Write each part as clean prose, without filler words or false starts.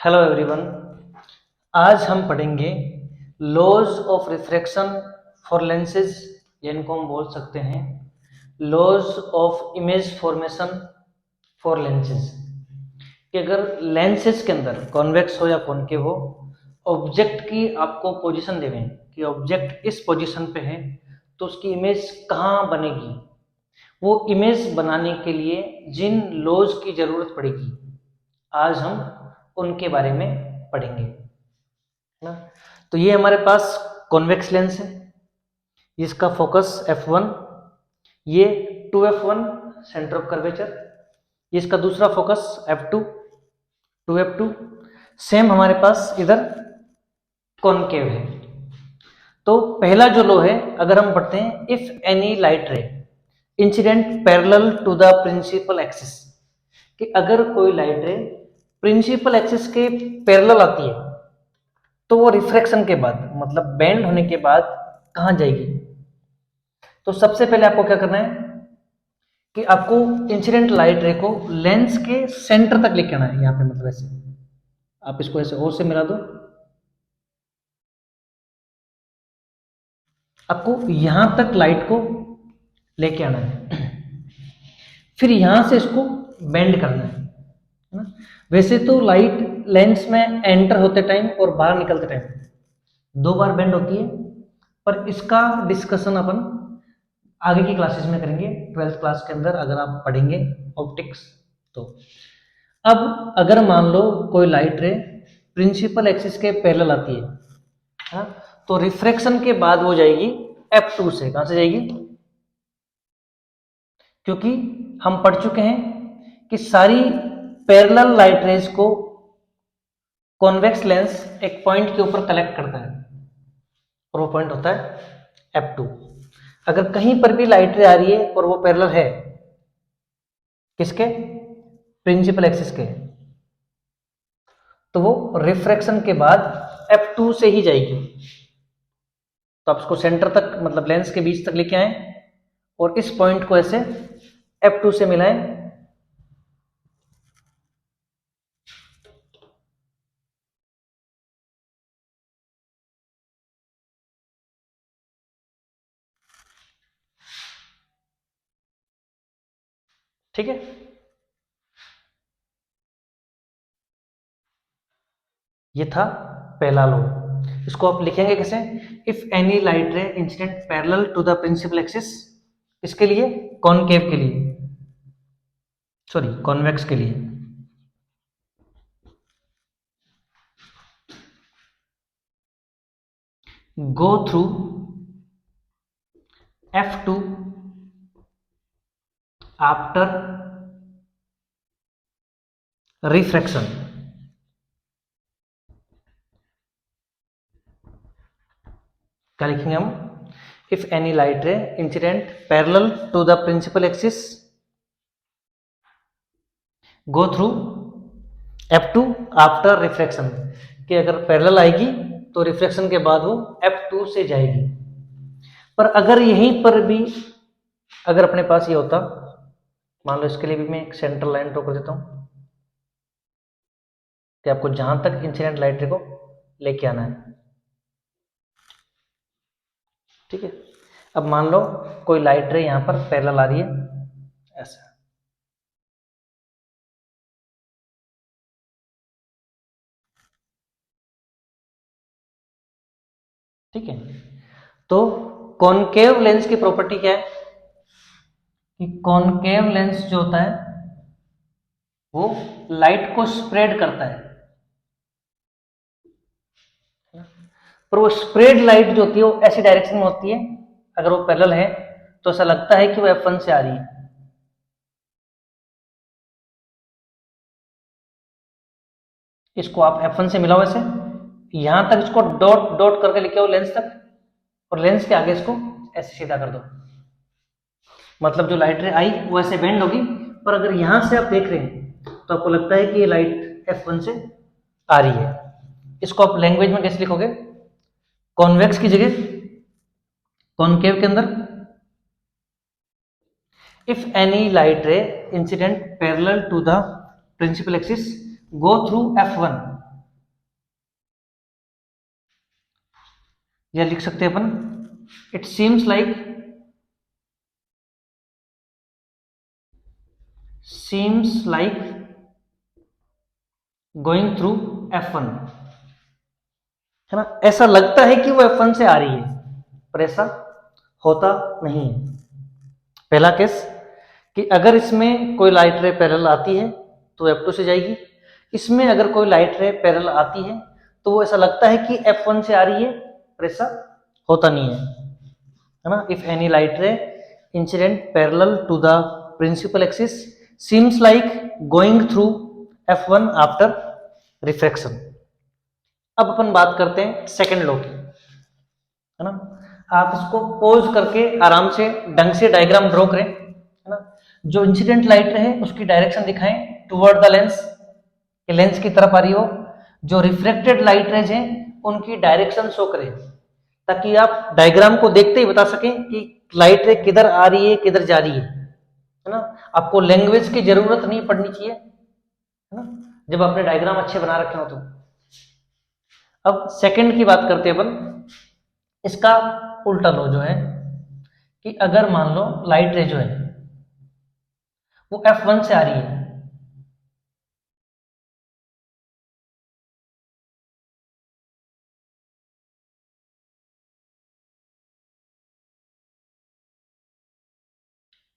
Hello everyone. आज हम पढ़ेंगे laws of refraction for lenses, इनको हम बोल सकते हैं laws of image formation for lenses. कि अगर लेंसेज के अंदर कॉन्वेक्स हो या कॉनकेव हो, ऑब्जेक्ट की आपको पोजीशन देवें कि ऑब्जेक्ट इस पोजीशन पे है तो उसकी इमेज कहाँ बनेगी, वो इमेज बनाने के लिए जिन लॉज की जरूरत पड़ेगी आज हम उनके बारे में पढ़ेंगे ना। तो ये हमारे पास कॉन्वेक्स लेंस है, इसका फोकस f1, ये 2f1 सेंटर ऑफ कर्वेचर, इसका दूसरा फोकस f2 2f2। सेम हमारे पास इधर कॉनकेव है। तो पहला जो लो है, अगर हम पढ़ते हैं if any light ray incident parallel to the principal axis, कि अगर कोई लाइट रे प्रिंसिपल एक्सिस के पैरेलल आती है तो वो रिफ्रैक्शन के बाद मतलब बेंड होने के बाद कहाँ जाएगी। तो सबसे पहले आपको क्या करना है कि आपको इंसिडेंट लाइट रे को लेंस के सेंटर तक लेके आना है। यहाँ पे मतलब ऐसे आप इसको ऐसे और से मिला दो, आपको यहां तक लाइट को लेके आना है, फिर यहां से इसको बेंड करना है ना। वैसे तो लाइट लेंस में एंटर होते टाइम और बाहर निकलते टाइम दो बार बेंड होती है, पर इसका डिस्कशन अपन आगे की क्लासेस में करेंगे। 12th क्लास के अंदर अगर आप पढ़ेंगे ऑप्टिक्स तो। अब अगर मान लो कोई लाइट रे प्रिंसिपल एक्सिस के पैरेलल आती है हाँ, तो रिफ्रैक्शन के बाद वो जाएगी f2 से। कहां से जाएगी? क्योंकि हम पढ़ चुके हैं कि सारी पैरेलल लाइट रेज को कॉन्वेक्स लेंस एक पॉइंट के ऊपर कलेक्ट करता है और वो पॉइंट होता है f2। अगर कहीं पर भी लाइट रे आ रही है और वो पैरेलल है किसके? प्रिंसिपल एक्सिस के, तो वो रिफ्रैक्शन के बाद f2 से ही जाएगी। तो आप इसको सेंटर तक मतलब लेंस के बीच तक लेके आए और इस पॉइंट को ऐसे f2 से मिलाएं। ठीक है, ये था पहला लॉ। इसको आप लिखेंगे कैसे? If any light ray incident parallel to the principal axis, इसके लिए कॉनकेव के लिए, सॉरी कॉन्वेक्स के लिए, go through f2 after refraction। क्या लिखेंगे हम? If any light ray incident parallel to the principal axis go through f2 after refraction, कि अगर पैरेलल आएगी तो रिफ्रैक्शन के बाद वो f2 से जाएगी। पर अगर यहीं पर भी अगर अपने पास ये होता, मान लो इसके लिए भी मैं एक सेंट्रल लाइन ड्रॉ कर देता हूं कि आपको जहां तक इंसिडेंट लाइट रे को लेके आना है। ठीक है, अब मान लो कोई लाइट रे यहां पर पैरेलल आ रही है ऐसा, ठीक है। तो कॉनकेव लेंस की प्रॉपर्टी क्या है कि कॉनकेव लेंस जो होता है वो लाइट को स्प्रेड करता है, पर वो स्प्रेड लाइट जो होती है वो ऐसी डायरेक्शन में होती है, अगर वो पैरेलल है तो ऐसा लगता है कि वो f1 से आ रही है। इसको आप f1 से मिलाओ ऐसे, यहां तक इसको डॉट डॉट करके लेके आओ लेंस तक, और लेंस के आगे इसको ऐसे सीधा कर दो। मतलब जो लाइट रे आई वो ऐसे बेंड होगी, पर अगर यहां से आप देख रहे हैं तो आपको लगता है कि ये लाइट f1 से आ रही है। इसको आप लैंग्वेज में कैसे लिखोगे? कॉन्वेक्स की जगह कॉनकेव के अंदर if any light ray incident parallel to the principal axis go through f1 या लिख सकते हैं अपन, it seems like going through F1, है ना। ऐसा लगता है कि वो F1 से आ रही है, पर ऐसा होता नहीं है। पहला केस कि अगर इसमें कोई लाइट रे पैरेलल आती है तो F2 से जाएगी, इसमें अगर कोई लाइट रे पैरेलल आती है तो वो ऐसा लगता है कि F1 से आ रही है, पर ऐसा होता नहीं है ना। If any light ray incident parallel to the principal axis seems like going through F1 after refraction. अब अपन बात करते हैं सेकंड लॉ की, है ना। आप इसको पॉज करके आराम से ढंग से डायग्राम ड्रॉ करें, है ना। जो इंसिडेंट लाइट रहे उसकी डायरेक्शन दिखाएं टुवर्ड द लेंस, कि लेंस की तरफ आ रही हो। जो रिफ्लेक्टेड लाइट रेज हैं उनकी डायरेक्शन शो करें, ताकि आप डायग्राम को देखते ही बता सकें कि लाइट रे किधर आ रही है किधर जा रही है ना। आपको लैंग्वेज की जरूरत नहीं पड़नी चाहिए, है ना, जब आपने डायग्राम अच्छे बना रखे हो तो। अब सेकंड की बात करते हैं अपन, इसका उल्टा लो जो है कि अगर मान लो लाइट रे जो है वो F1 से आ रही है,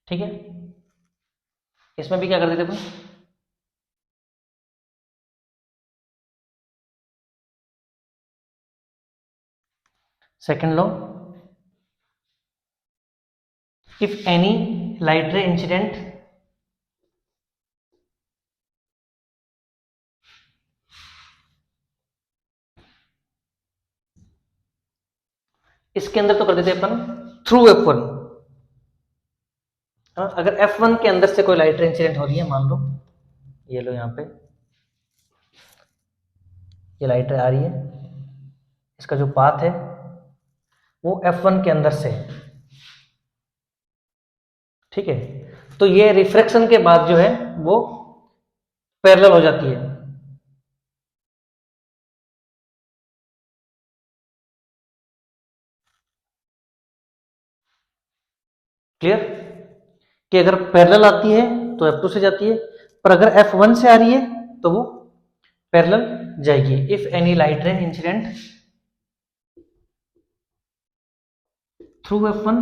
ठीक है। इसमें भी क्या कर देते अपन, second law, if any light ray incident इसके अंदर तो कर देते अपन थ्रू F1, अगर F1 के अंदर से कोई लाइट रे इंसिडेंट हो रही है, मान लो ये लो यहाँ पे ये लाइट रे आ रही है, इसका जो पाथ है वो F1 के अंदर से है, ठीक है। तो ये रिफ्रैक्शन के बाद जो है वो पैरेलल हो जाती है, क्लियर। कि अगर पैरेलल आती है तो F2 से जाती है, पर अगर F1 से आ रही है तो वो पैरेलल जाएगी। If any light ray incident through F1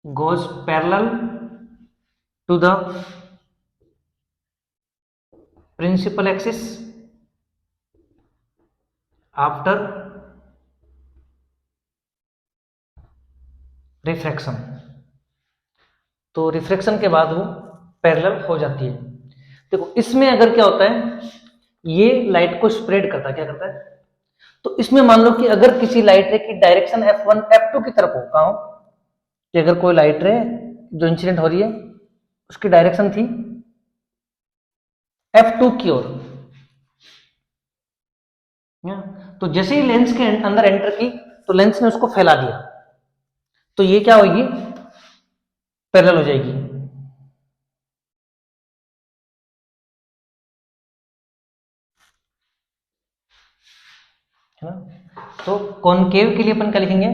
goes parallel to the principal axis after refraction, तो रिफ्रैक्शन के बाद वो पैरेलल हो जाती है। देखो इसमें अगर क्या होता है, ये लाइट को स्प्रेड करता है, क्या करता है, तो इसमें मान लो कि अगर किसी लाइट रे की डायरेक्शन F1 F2 की तरफ हो, कहा हो कि अगर कोई लाइट रे जो इंसिडेंट हो रही है उसकी डायरेक्शन थी F2 की ओर, तो जैसे ही लेंस के अंदर एंटर की तो लेंस ने उसको फैला दिया, तो ये क्या होगी, पैरेलल हो जाएगी। है ना। तो कॉनकेव के लिए अपन क्या लिखेंगे,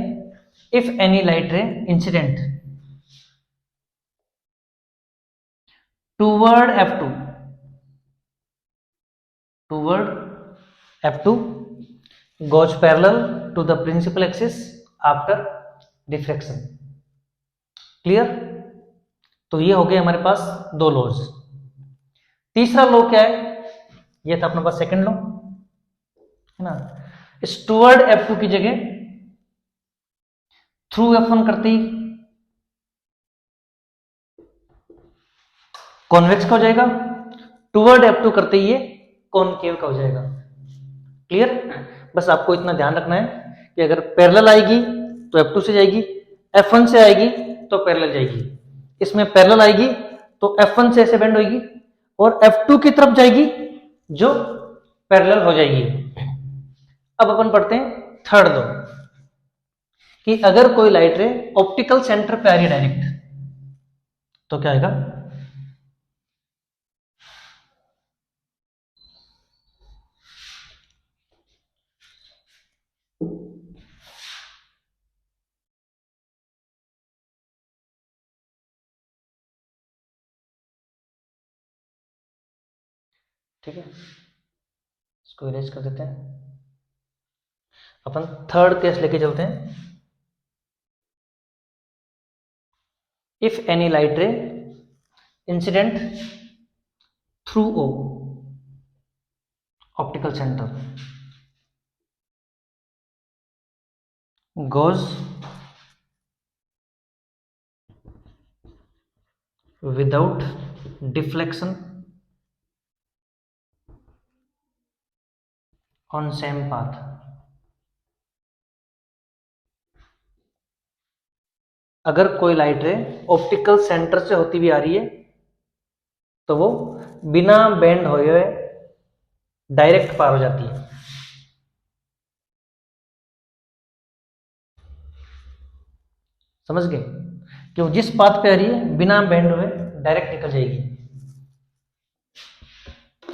if any light ray incident toward F2 goes parallel to the principal axis after diffraction, clear. तो ये हो गए हमारे पास दो लॉज। तीसरा लॉ क्या है, ये था अपने पास सेकंड लॉ, है ना। टूवर्ड F2 की जगह थ्रू F1 करते ही कॉन्वेक्स का हो जाएगा, टूवर्ड F2 करते ही ये कॉनकेव का हो जाएगा, क्लियर। बस आपको इतना ध्यान रखना है कि अगर पैरेलल आएगी तो F2 से जाएगी, F1 से आएगी तो पैरेलल जाएगी। इसमें पैरेलल आएगी तो F1 से ऐसे बेंड होगी और F2 की तरफ जाएगी जो पैरेलल हो जाएगी। अब अपन पढ़ते हैं थर्ड लॉ, कि अगर कोई लाइट रे ऑप्टिकल सेंटर पे आ रही है डायरेक्ट, तो क्या आएगा, ठीक है, इसको इरेज कर देते हैं। अपन थर्ड केस लेके चलते हैं। If any light ray incident through O optical centre goes without deflection on same path, अगर कोई लाइट रे ऑप्टिकल सेंटर से होती हुई आ रही है तो वो बिना बेंड हुए हुए डायरेक्ट पार हो जाती है। समझ गए कि वो जिस पाथ पे आ रही है बिना बेंड हुए डायरेक्ट निकल जाएगी।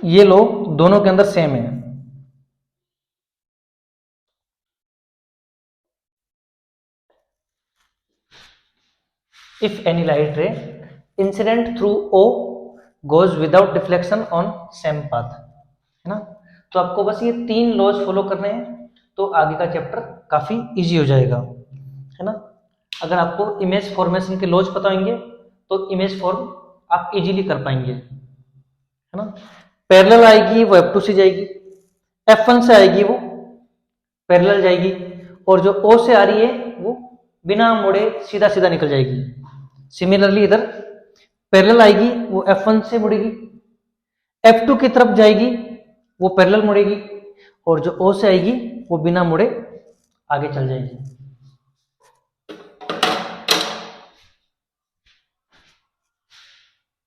ये लो दोनों के अंदर सेम है। If any light ray incident through O goes without deflection on same path, है ना। तो आपको बस ये 3 लॉज फॉलो करने हैं तो आगे का चैप्टर काफी इजी हो जाएगा, है ना। अगर आपको इमेज फॉर्मेशन के लॉज पता होंगे तो इमेज फॉर्म आप इजीली कर पाएंगे, है ना। पैरेलल आएगी वो F2 से जाएगी, F1 से आएगी वो पैरेलल जाएगी, और जो O से आ रही है वो बिना मोड़े सीधा सीधा निकल जाएगी। सिमिलरली इधर पैरेलल आएगी वो F1 से मुड़ेगी, F2 की तरफ जाएगी वो पैरेलल मुड़ेगी, और जो O से आएगी वो बिना मुड़े आगे चल जाएगी।